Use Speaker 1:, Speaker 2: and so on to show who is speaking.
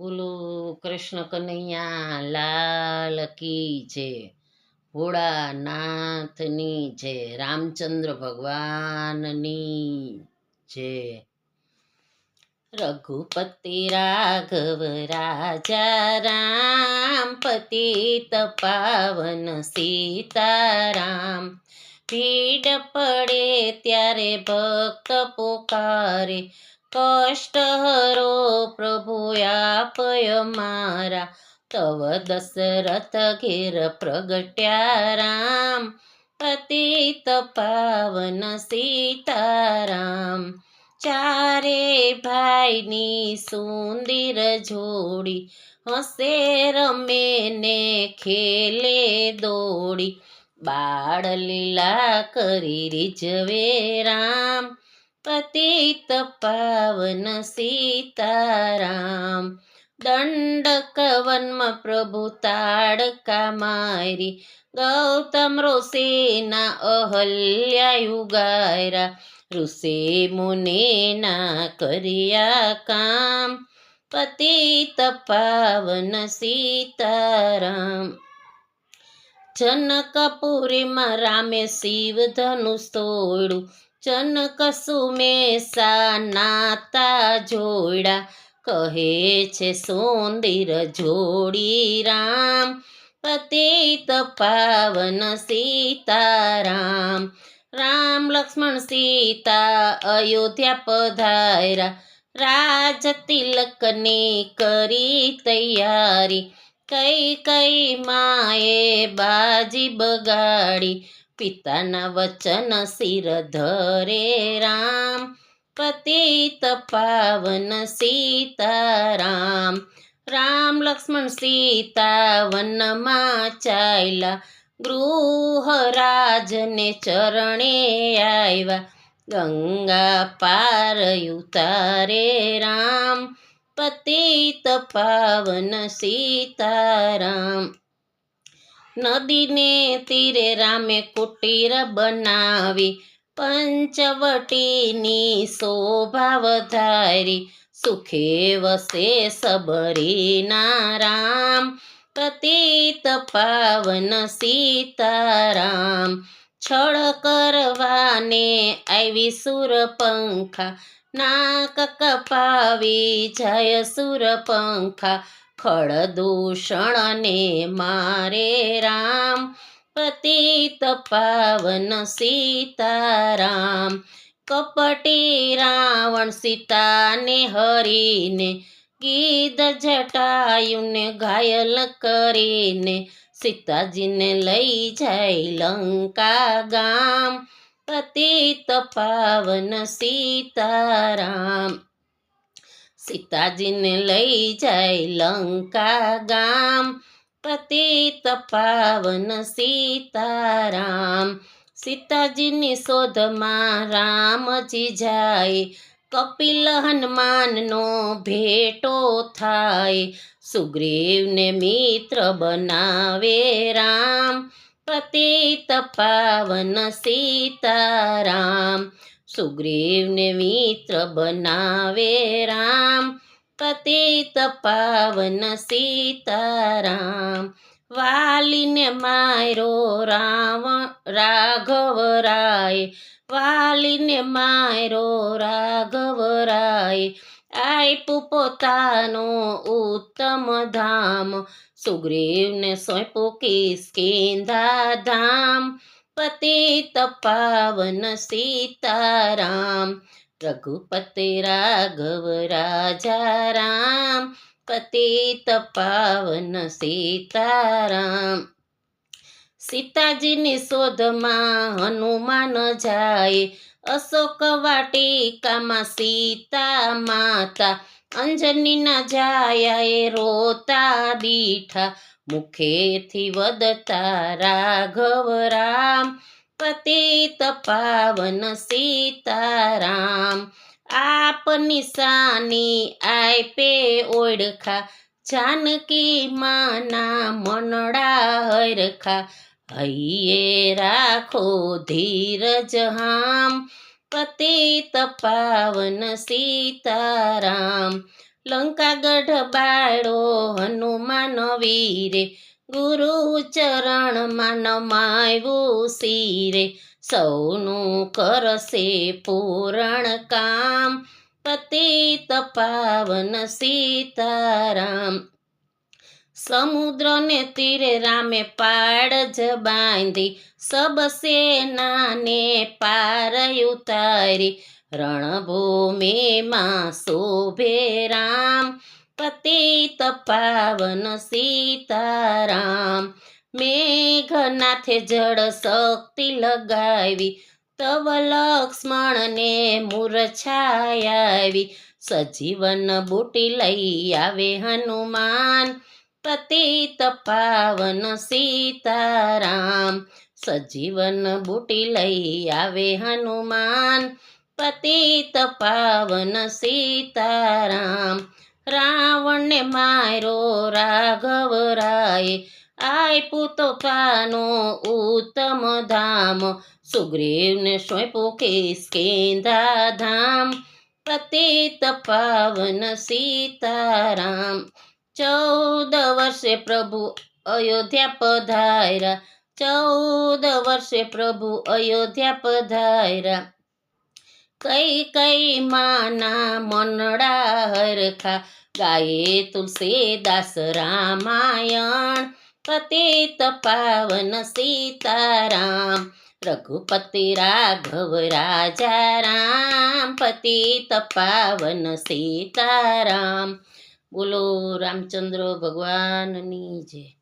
Speaker 1: બોલો કૃષ્ણ કનૈયા લાલ કી છે, ભોળાનાથની છે, રામચંદ્ર ભગવાનની છે। રઘુપતિ રાઘવ રાજા રામ, પતિત પાવન સીતારામ। ભીડ પડે ત્યારે ભક્ત પુકારે, કષ્ટ હરો પ્રભુ આપય મારા। તવ દશરથ ઘેર પ્રગટ્યા રામ, પતિત પાવન સીતારામ। ચારે ભાઈની સુંદર જોડી, હસે રમે ને ખેલે દોડી। બાળ લીલા કરી રીઝવે રામ, પતિત પાવન સીતારામ। દંડક વનમાં પ્રભુ તાડકા મારી, ગૌતમ ઋષિના અહલ્યા ગાયરા। ઋષિ મુનિના કર્યા કામ, પતિત પાવન સીતારામ। જનકપુરીમાં રામે શિવ ધનુષ તોડ્યું, જનક સુમેષા નાતા જોડ્યા। કહે છે સુંદર જોડી રામ, પતિત પાવન સીતારામ। રામ લક્ષ્મણ સીતા અયોધ્યા પધાર્યા, રાજ તિલકની કરી તૈયારી। કઈ કઈ માએ બાજી બગાડી, પિતાના વચન શિર ધરે રામ, પતિત પાવન સીતારામ। રામ લક્ષ્મણ સીતા વનમાં ચાલ્યા, ગૃહરાજને ચરણે આવ્યા। ગંગા પાર ઉતારે રામ, પતિત પાવન સીતારામ। નદીને તીરે રામે કુટીર બનાવી, પંચવટીની શોભા વધારી। સુખે વસે સબરીના રામ, પતિત પાવન સીતારામ। છળ કરવાને આવી સુરપંખા, નાક કપાવી જાય સુરપંખા। ખળ દૂષણને મારે રામ, પતિત પાવન સીતારામ। કપટી રાવણ સીતાને હરીને, ગીધ જટાયુને ઘાયલ કરીને। સીતાજીને લઈ જાય લંકા ગામ, પતિત પાવન સીતારામ। સીતાજીને લઈ જાય લંકા ગામ, પતિત પાવન સીતારામ। સીતાજીની શોધમાં રામજી જાય, કપિલ હનુમાનનો ભેટો થાય। સુગ્રીવને મિત્ર બનાવે રામ, પતિત પાવન સીતારામ। સુગ્રીવને મિત્ર બનાવે રામ, પતિત પાવન સીતારામ। વાલીને માર્યો રાઘવ રાય, વાલીને માર્યો રાઘવ રાય। આપ્યું પોતાનું ઉત્તમ ધામ, સુગ્રીવને સોંપ્યું કિષ્કિંધા ધામ, પતિત પાવન સીતારામ। રઘુપતિ રાઘવ રાજા રામ, પતિત પાવન સીતારામ। સીતાજીની શોધમાં હનુમાન જાય, અશોક વાટિકામાં સીતા માતા। અંજનીના જાયા એ રોતા દીઠા, મુખેથી વધતા રાઘવ રામ, પતિત પાવન સીતારામ। આપ નિશાની આપે ઓળખા, જાનકી માના મનડા હરખા। હૈયે રાખો ધીરજ હામ, પતિત પાવન સીતારામ। લંકાગઢ બાળો હનુમાન વીરે, ગુરુ ચરણમાં નમાવ્યું શિરે. સૌનું કરશે પૂરણ કામ, પતિત પાવન સીતારામ. સમુદ્રને તીરે રામે પાડ જ બાંધી, સબ સેનાને પાર ઉતારી. રણભૂમિમાં શોભે રામ, પતિત પાવન સીતારામ. મેઘનાથે જળ શક્તિ લગાવી, તવ લક્ષ્મણને મૂર્છાયાવી. સજીવન બુટી લઈ આવે હનુમાન, પતિત પાવન સીતારામ. સજીવન બુટી લઈ આવે હનુમાન, પતિત પાવન સીતારામ. રાવણને મારો રાઘવ રાયે, આપ્યું તોફાનો ઉત્તમ ધામ. સુગ્રીવને સોંપ્યું કિષ્કિંધા ધામ, પતિત પાવન સીતારામ. 14 વર્ષે પ્રભુ અયોધ્યા પધાર્યા, 14 વર્ષે પ્રભુ અયોધ્યા પધાર્યા. કઈ કઈ માના મનડા હરખા, ગાયે તુલસીદાસ રામાયણ. પતિત પાવન સીતારામ, રઘુપતિ રાઘવ રાજા રામ. પતિત પાવન સીતારામ. બોલો રામચંદ્ર ભગવાનની જય.